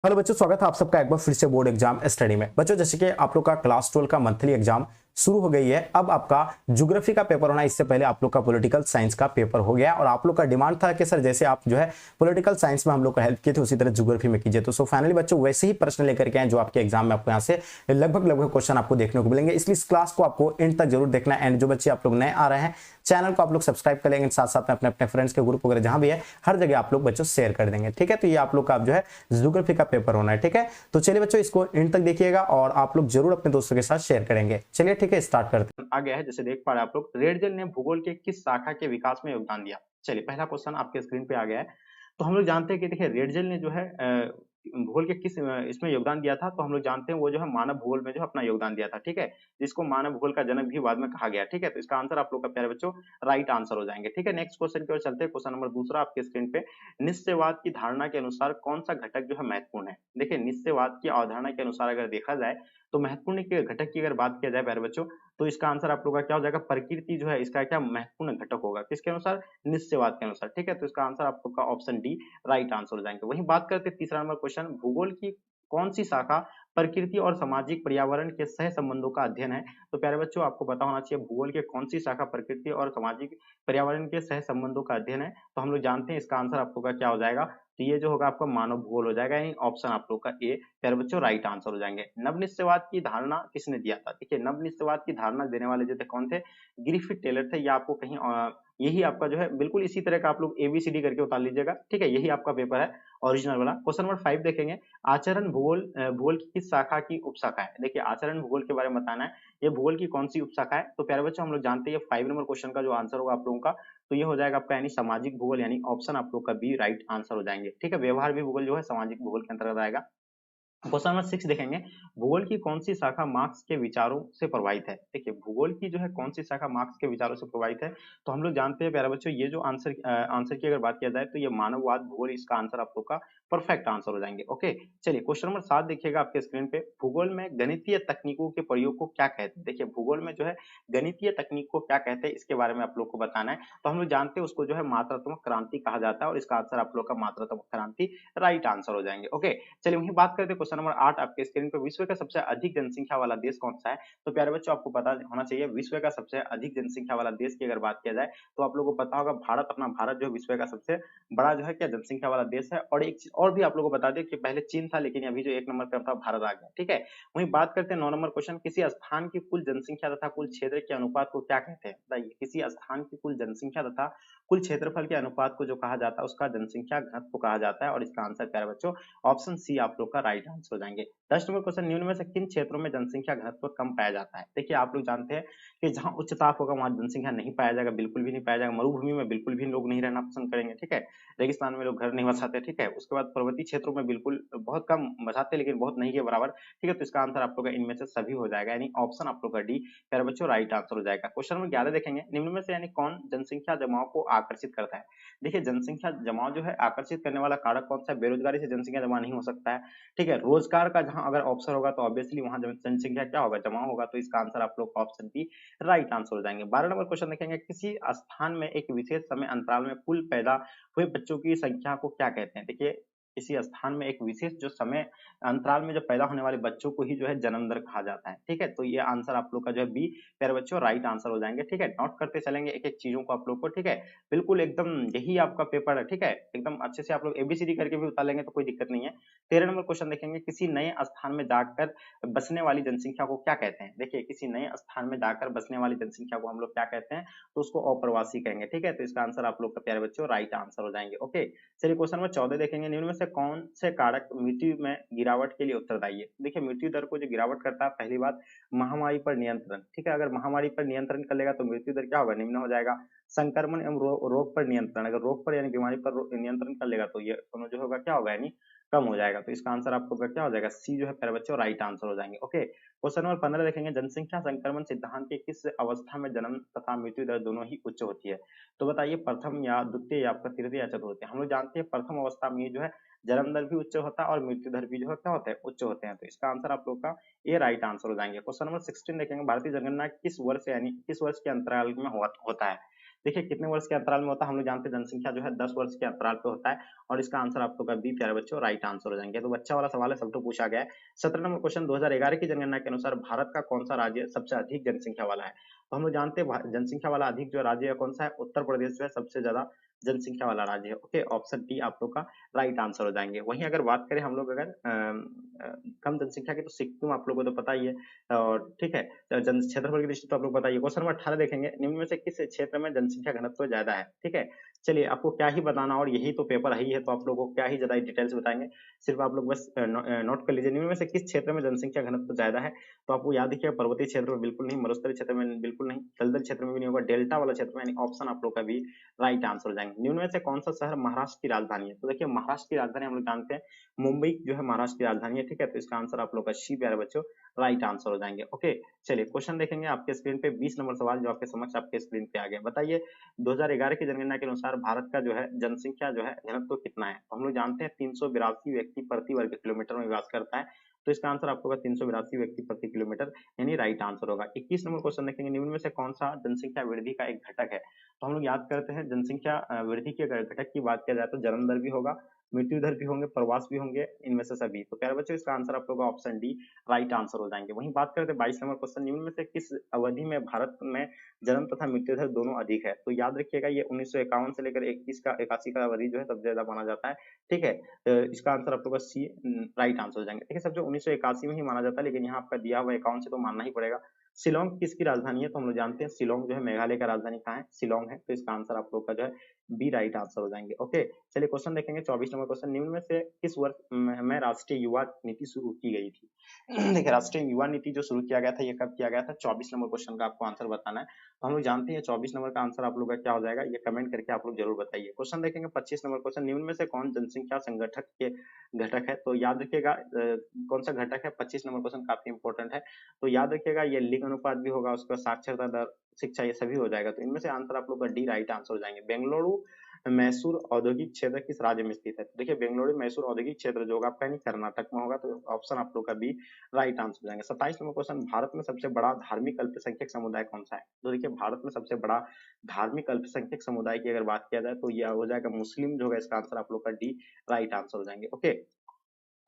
Hello बच्चों, स्वागत है आप सबका एक बार फिर से बोर्ड एग्जाम स्टडी में। बच्चों जैसे कि आप लोग का क्लास 12 का मंथली एग्जाम शुरू हो गई है। अब आपका ज्योग्राफी का पेपर होना, इससे पहले आप लोग का पॉलिटिकल साइंस का पेपर हो गया और आप लोग का डिमांड था कि सर जैसे आप जो है पॉलिटिकल साइंस में हम लोग को हेल्प किए थे उसी तरह ज्योग्राफी में कीजिए। तो फाइनली बच्चों वैसे ही प्रश्न लेकर के आए जो आपके एग्जाम में आपको यहाँ से लगभग क्वेश्चन आपको देखने को मिलेंगे, इसलिए इस क्लास को आपको एंड तक जरूर देखना है। एंड जो बच्चे आप लोग नए आ रहे हैं, चैनल को आप लोग सब्सक्राइब कर लेंगे, साथ साथ में अपने अपने फ्रेंड्स के ग्रुप वगैरह जहां भी है हर जगह आप लोग बच्चों शेयर कर देंगे। ठीक है, तो ये आप लोग का जो है ज्योग्राफी का पेपर होना है। ठीक है, तो चलिए बच्चों इसको एंड तक देखिएगा और आप लोग जरूर अपने दोस्तों के साथ शेयर करेंगे। चलिए ठीक है, स्टार्ट करते हैं। आ गया है, जैसे देख पा रहे हैं आप लोग, रेडजल ने भूगोल के किस शाखा के विकास में योगदान दिया। चलिए पहला क्वेश्चन आपके स्क्रीन पे आ गया है। तो हम लोग जानते हैं कि देखिए रेडजल ने जो है भूगोल के किस इसमें योगदान दिया था। तो हम लोग जानते हैं वो जो है मानव भूगोल में जो अपना योगदान दिया था। ठीक है, जिसको मानव भूगोल का जनक भी बाद में कहा गया। ठीक है, तो इसका आंसर आप लोग का प्यारे बच्चों राइट आंसर हो जाएंगे। ठीक है, नेक्स्ट क्वेश्चन की ओर चलते हैं। क्वेश्चन नंबर दूसरा आपके स्क्रीन पे, निश्चयवाद की धारणा के अनुसार कौन सा घटक जो है महत्वपूर्ण है। देखिए निश्चयवाद की अवधारणा के अनुसार अगर देखा जाए तो महत्वपूर्ण के घटक की अगर बात किया जाए प्यारे बच्चों, तो इसका आंसर आप लोग का क्या हो जाएगा, प्रकृति जो है इसका क्या महत्वपूर्ण घटक होगा, किसके अनुसार, निश्चयवाद के अनुसार। ठीक है, तो इसका आंसर आप लोग का ऑप्शन डी राइट आंसर हो जाएंगे। वहीं बात करते हैं तीसरा नंबर क्वेश्चन, भूगोल की कौन सी शाखा प्रकृति और सामाजिक पर्यावरण के सह संबंधों का अध्ययन है। तो प्यारे बच्चों आपको पता होना चाहिए भूगोल के कौन सी शाखा प्रकृति और सामाजिक पर्यावरण के सह संबंधों का अध्ययन है। तो हम लोग जानते हैं इसका आंसर आप लोग का क्या हो जाएगा, तो ये जो होगा आपका मानव भूगोल हो जाएगा, यानी ऑप्शन आप लोग का ए प्यारे बच्चों राइट आंसर हो जाएंगे। नवनिश्चयवाद की धारणा किसने दिया था। देखिए नवनिश्चयवाद की धारणा देने वाले जो थे कौन थे, ग्रिफिथ टेलर थे। या आपको कहीं यही आपका जो है बिल्कुल इसी तरह का आप लोग एबीसीडी करके उतार लीजिएगा। ठीक है, यही आपका पेपर है ओरिजिनल वाला। क्वेश्चन नंबर 5 देखेंगे, आचरण भूगोल भूगोल की किस शाखा की उपशाखा है। देखिए आचरण भूगोल के बारे में बताना है, ये भूगोल की कौन सी उपशाखा है। तो प्यारे बच्चों हम लोग जानते हैं 5 नंबर क्वेश्चन का जो आंसर होगा आप लोगों का, तो ये हो जाएगा आपका यानी सामाजिक भूगोल, यानी ऑप्शन आप लोग का बी राइट आंसर हो जाएंगे। ठीक है, व्यवहार भी भूगोल जो है सामाजिक भूगोल के अंतर्गत आएगा। क्वेश्चन नंबर 6 देखेंगे, भूगोल की कौन सी शाखा मार्क्स के विचारों से प्रभावित है। देखिए भूगोल की जो है कौन सी शाखा मार्क्स के विचारों से प्रभावित है। तो हम लोग जानते हैं प्यारे बच्चों ये जो आंसर की अगर बात किया जाए तो ये मानववाद भूगोल, इसका आंसर आप लोग का परफेक्ट आंसर हो जाएंगे। ओके, चलिए क्वेश्चन नंबर 7 देखिएगा आपके स्क्रीन पे, भूगोल में गणितीय तकनीकों के प्रयोग को क्या कहते हैं। देखिए भूगोल में जो है गणितीय तकनीक को क्या कहते हैं, इसके बारे में आप लोग को बताना है। तो हम लोग जानते हैं उसको जो है मात्रात्मक क्रांति कहा जाता है और इसका आंसर आप लोग का मात्रात्मक क्रांति राइट आंसर हो जाएंगे। ओके, चलिए वहीं बात करते हैं क्वेश्चन नंबर 8 आपके स्क्रीन पे, विश्व का सबसे अधिक जनसंख्या वाला देश कौन सा है। तो प्यारे बच्चों आपको पता होना चाहिए विश्व का सबसे अधिक जनसंख्या वाला देश की अगर बात किया जाए तो आप लोगों को पता होगा भारत, अपना भारत जो है विश्व का सबसे बड़ा जो है क्या जनसंख्या वाला देश है। और एक चीज और भी आप लोगों को बता दें कि पहले चीन था लेकिन अभी जो 1 नंबर पे था भारत आ गया। ठीक है, वहीं बात करते हैं 9 नंबर क्वेश्चन, किसी स्थान की कुल जनसंख्या तथा कुल क्षेत्र के अनुपात को क्या कहते हैं। बताइए किसी स्थान की कुल जनसंख्या तथा कुल क्षेत्रफल के अनुपात को जो कहा जाता है उसका जनसंख्या घनत्व कहा जाता है और इसका आंसर प्यारे बच्चों ऑप्शन सी आप लोग का राइट आंसर हो जाएंगे। 10 नंबर क्वेश्चन, निम्न में से किन क्षेत्रों में जनसंख्या घनत्व कम पाया जाता है। देखिए आप लोग जानते हैं कि जहां उच्च ताप होगा वहां जनसंख्या नहीं पाया जाएगा, बिल्कुल भी नहीं पाया जाएगा। मरुभूमि में बिल्कुल भी लोग नहीं रहना पसंद करेंगे। ठीक है, रेगिस्तान में लोग घर नहीं बसाते। ठीक है, उसके बाद पर्वतीय क्षेत्रों में बिल्कुल बहुत कम बसाते लेकिन बहुत नहीं के बराबर। ठीक है, तो इसका आंसर आप लोग का इनमें से सभी हो जाएगा, यानी ऑप्शन आप लोग का डी प्यारे बच्चों राइट आंसर हो जाएगा। क्वेश्चन नंबर 11 देखेंगे, निम्न में से यानी कौन जनसंख्या जमाव को आकर्षित करता है। देखिए जनसंख्या जमाव जो है आकर्षित करने वाला कारक कौन सा है, बेरोजगारी से जनसंख्या जमा नहीं हो सकता है। ठीक है, रोजगार का जहां अगर ऑप्शन होगा तो ऑब्वियसली वहां जनसंख्या क्या होगा, जमा होगा। तो इसका आंसर आप लोग ऑप्शन बी राइट आंसर हो जाएंगे। 12 नंबर क्वेश्चन देखेंगे, किसी स्थान में एक विशेष समय अंतराल में कुल पैदा हुए बच्चों की संख्या को क्या कहते हैं। देखिए किसी स्थान में एक विशेष जो समय अंतराल में जो पैदा होने वाले बच्चों को ही जो है जन्म दर कहा जाता है। ठीक है, तो ये आंसर आप लोग का जो है बी प्यारे बच्चों राइट आंसर हो जाएंगे। ठीक है, नोट करते चलेंगे एक एक चीजों को आप लोग को। ठीक है, बिल्कुल एकदम यही आपका पेपर है। ठीक है, एकदम अच्छे से आप लोग एबीसीडी करके भी उतार लेंगे तो कोई दिक्कत नहीं है। 13 नंबर क्वेश्चन देखेंगे, किसी नए स्थान में जाकर बसने वाली जनसंख्या को क्या कहते हैं। देखिए किसी नए स्थान में जाकर बसने वाली जनसंख्या को हम लोग क्या कहते हैं, तो उसको अप्रवासी कहेंगे। ठीक है, तो इसका आंसर आप लोग का प्यारे बच्चों राइट आंसर हो जाएंगे। ओके, चलिए क्वेश्चन नंबर 14 देखेंगे, निम्न में से कौन से कारक मृत्यु में गिरावट के लिए उत्तरदायी है। देखिए मृत्यु दर को जो गिरावट करता है, पहली बात महामारी पर नियंत्रण। ठीक है, अगर महामारी पर नियंत्रण कर लेगा तो मृत्यु दर क्या होगा, निम्न हो जाएगा। संक्रमण एवं रोग पर नियंत्रण, अगर रोग पर यानी बीमारी पर नियंत्रण कर लेगा तो ये दोनों जो होगा क्या होगा, यानी कम हो जाएगा। तो इसका आंसर आपको क्या हो जाएगा, सी जो है प्यारे बच्चों राइट आंसर हो जाएंगे। ओके, क्वेश्चन नंबर 15 देखेंगे, जनसंख्या संक्रमण सिद्धांत के किस अवस्था में जन्म तथा मृत्यु दर दोनों ही उच्च होती है। तो बताइए प्रथम या द्वितीय या आपका तृतीय या चतुर्थ। हम लोग जानते हैं प्रथम अवस्था में जो है जन्म दर भी उच्च होता है और मृत्यु दर भी जो है क्या होता है, उच्च होते हैं। तो इसका आंसर आप लोग का ए राइट आंसर हो जाएंगे। क्वेश्चन नंबर 16 देखेंगे, भारतीय जनगणना किस वर्ष यानी किस वर्ष के अंतराल में होता है। देखिए कितने वर्ष के अंतराल में होता है, हम लोग जानते हैं जनसंख्या जो है 10 वर्ष के अंतराल पे होता है और इसका आंसर आप लोग का बी प्यारे बच्चों राइट आंसर हो जाएंगे। तो बच्चा वाला सवाल है, सब तो पूछा गया है। 17 नंबर क्वेश्चन, 2011 की जनगणना के अनुसार भारत का कौन सा राज्य सबसे अधिक जनसंख्या वाला है? तो हम लोग जानते हैं जनसंख्या वाला अधिक जो राज्य है कौन सा है, उत्तर प्रदेश जो है सबसे ज्यादा जनसंख्या वाला राज्य है। ओके, ऑप्शन डी आप लोग का राइट आंसर हो जाएंगे। वहीं अगर बात करें हम लोग अगर कम जनसंख्या की, तो सिक्किम आप लोगों को तो पता ही है, और ठीक है जन क्षेत्रफल की दृष्टि तो आप लोग बताइए। क्वेश्चन नंबर 18 देखेंगे, निम्न में से किस क्षेत्र में जनसंख्या घनत्व ज्यादा है? ठीक है, चलिए आपको क्या ही बताना, और यही तो पेपर ही है तो आप लोगों को क्या ही ज्यादा डिटेल्स बताएंगे, सिर्फ आप लोग बस नोट कर लीजिए। निम्न में से किस क्षेत्र में जनसंख्या घनत्व ज्यादा है? तो आपको याद रखिएगा, पर्वतीय क्षेत्र में बिल्कुल नहीं, मरुस्थलीय क्षेत्र में बिल्कुल नहीं, दलदल क्षेत्र में भी नहीं होगा, डेल्टा वाला क्षेत्र में, यानी ऑप्शन आप लोग का भी राइट आंसर हो जाएंगे। निम्न में से कौन सा शहर महाराष्ट्र की राजधानी है? तो देखिए महाराष्ट्र की राजधानी हम लोग जानते हैं मुंबई जो है महाराष्ट्र की राजधानी है। ठीक है, तो इसका आंसर आप लोग का सी प्यारे बच्चों राइट आंसर हो जाएंगे। ओके, चलिए क्वेश्चन देखेंगे आपके स्क्रीन पे, 20 नंबर सवाल जो आपके समक्ष आपके स्क्रीन पे आ गया। बताइए 2011 की जनगणना के अनुसार भारत का जो है जनसंख्या जो है घनत्व कितना है? तो हम लोग जानते हैं 382 व्यक्ति प्रति वर्ग किलोमीटर में निवास करता है, तो इसका आंसर आपको 382 व्यक्ति प्रति किलोमीटर यानी राइट आंसर होगा। 21 नंबर क्वेश्चन देखेंगे, निम्न में से कौन सा जनसंख्या वृद्धि का एक घटक है? तो हम लोग याद करते हैं जनसंख्या वृद्धि के अगर घटक की बात किया जाए तो जन्म दर भी होगा, मृत्यु दर भी होंगे, प्रवास भी होंगे, इनमें से सभी। तो प्यारे बच्चों इसका आंसर आप लोग का ऑप्शन डी राइट आंसर हो जाएंगे। वहीं बात करते हैं 22 नंबर क्वेश्चन, निम्न में से किस अवधि में भारत में जन्म तथा मृत्यु दर दोनों अधिक है? तो याद रखिएगा ये 1951 से लेकर 21 का 81 का अवधि जो है सबसे ज्यादा माना जाता है। ठीक है, इसका आंसर आप लोग का सी राइट आंसर हो जाएंगे। देखिए सबसे 1981 में ही माना जाता है, लेकिन यहाँ आपका दिया हुआ 51 से तो मानना ही पड़ेगा। शिलोंग किसकी राजधानी है? तो हम लोग जानते हैं शिलोंग जो है मेघालय का राजधानी कहाँ है, शिलोंग है, तो इसका आंसर आप लोग का जो है बी राइट आंसर हो जाएंगे। ओके, चलिए क्वेश्चन देखेंगे 24 नंबर क्वेश्चन, निम्न में से किस वर्ष में राष्ट्रीय युवा नीति शुरू की गई थी? देखिए राष्ट्रीय युवा नीति जो शुरू किया गया था ये कब किया गया था? 24 नंबर क्वेश्चन का आपको आंसर बताना है। तो हम लोग जानते हैं 24 नंबर का आंसर आप लोग का क्या हो जाएगा, ये कमेंट करके आप लोग जरूर बताइए। क्वेश्चन देखेंगे 25 नंबर क्वेश्चन, निम्न में से कौन जनसंख्या संगठक के घटक है? तो याद रखिएगा कौन सा घटक है, 25 नंबर क्वेश्चन काफी इंपॉर्टेंट है, तो याद रखिएगा ये लिंग अनुपात भी होगा, उसका साक्षरता दर, शिक्षा, ये सभी हो जाएगा। तो इनमें से आंसर आप लोग का डी राइट आंसर हो जाएंगे। बेंगलुरु मैसूर औद्योगिक क्षेत्र किस राज्य में स्थित है? तो देखिए बेंगलुरु मैसूर औद्योगिक क्षेत्र जो होगा आपका यानी कर्नाटक में होगा, तो ऑप्शन आप लोग का बी राइट आंसर हो जाएंगे। 27 नंबर क्वेश्चन, भारत में सबसे बड़ा धार्मिक अल्पसंख्यक समुदाय कौन सा है? तो देखिए भारत में सबसे बड़ा धार्मिक अल्पसंख्यक समुदाय की अगर बात किया जाए तो यह हो जाएगा मुस्लिम जो होगा, इसका आंसर आप लोग का डी राइट आंसर हो जाएंगे। ओके,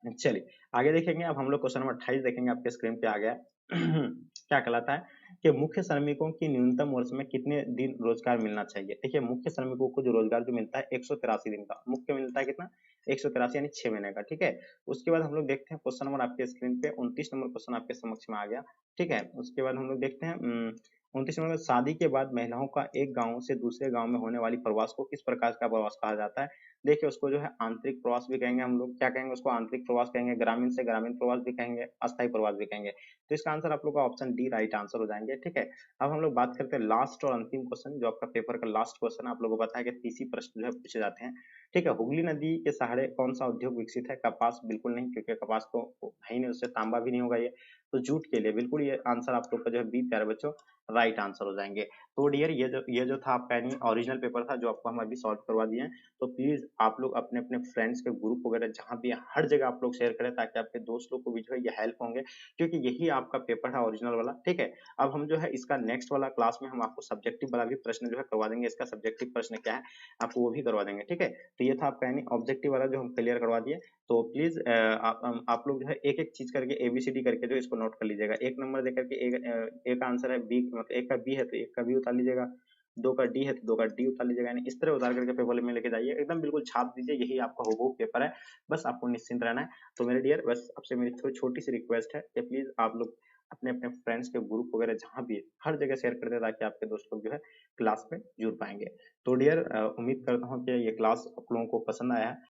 चलिए आगे देखेंगे, अब हम लोग क्वेश्चन नंबर 28 देखेंगे, आपके स्क्रीन पे आ गया क्या कहलाता है कि मुख्य श्रमिकों की न्यूनतम वर्ष में कितने दिन रोजगार मिलना चाहिए? देखिए मुख्य श्रमिकों को जो रोजगार जो मिलता है 183 दिन का मुख्य मिलता है, कितना? 183 यानी 6 महीने का। ठीक है, उसके बाद हम लोग देखते हैं क्वेश्चन नंबर आपके स्क्रीन पे 29 नंबर क्वेश्चन आपके समक्ष में आ गया। ठीक है, उसके बाद हम लोग देखते हैं 29 नंबर, शादी के बाद महिलाओं का एक गांव से दूसरे गांव में होने वाली प्रवास को किस प्रकार का प्रवास कहा जाता है? देखिए उसको जो है आंतरिक प्रवास भी कहेंगे, हम लोग क्या कहेंगे उसको, आंतरिक प्रवास कहेंगे, ग्रामीण से ग्रामीण प्रवास भी कहेंगे, अस्थायी प्रवास भी कहेंगे। तो इसका आंसर आप लोग का ऑप्शन डी राइट आंसर हो जाएंगे। ठीक है, अब हम लोग बात करते हैं लास्ट और अंतिम क्वेश्चन, जो आपका पेपर का लास्ट क्वेश्चन, आप लोगों को पता है कि 30 प्रश्न जो है पूछे जाते हैं। ठीक है, हुगली नदी के सहारे कौन सा उद्योग विकसित है? कपास बिल्कुल नहीं, क्योंकि कपास तो है ही नहीं, उससे तांबा भी नहीं होगा ये। तो जूट के लिए बिल्कुल ये आंसर आप लोग का जो है बी प्यारे बच्चों राइट आंसर हो जाएंगे। तो डियर ये जो था आपका यानी ओरिजिनल पेपर था जो आपको हम अभी सॉल्व करवा दिए हैं। तो प्लीज आप लोग अपने अपने फ्रेंड्स के ग्रुप वगैरह जहां भी है हर जगह आप लोग शेयर करें, ताकि आपके दोस्त लोग को भी जो है ये हेल्प होंगे, क्योंकि यही आपका पेपर है ओरिजिनल वाला। ठीक है, अब हम जो है इसका नेक्स्ट वाला क्लास में हम आपको सब्जेक्टिव वाला भी प्रश्न जो है करवा देंगे, इसका सब्जेक्टिव प्रश्न क्या है आपको वो भी करवा देंगे। ठीक है, तो ये था आपका यानी ऑब्जेक्टिव वाला जो हम क्लियर करवा दिए। तो प्लीज आप लोग जो है एक एक चीज करके एबीसीडी करके जो इसको नोट कर लीजिएगा। एक नंबर देकर के एक आंसर है बी, मतलब एक का बी है तो एक का बी उतार लीजिएगा, दो का डी है तो दो का डी उतार लीजिएगा, यानी इस तरह उतार करके पेपर में लेके जाइए, एकदम बिल्कुल छाप दीजिए, यही आपका हूबहू पेपर है, बस आपको निश्चिंत रहना है। तो मेरे डियर बस आपसे मेरी थोड़ी छोटी सी रिक्वेस्ट है कि प्लीज आप लोग अपने अपने फ्रेंड्स के ग्रुप वगैरह जहां भी है हर जगह शेयर कर दे, ताकि आपके दोस्त लोग जो है क्लास में जुड़ पाएंगे। तो डियर उम्मीद करता हूँ कि ये क्लास आप लोगों को पसंद आया है।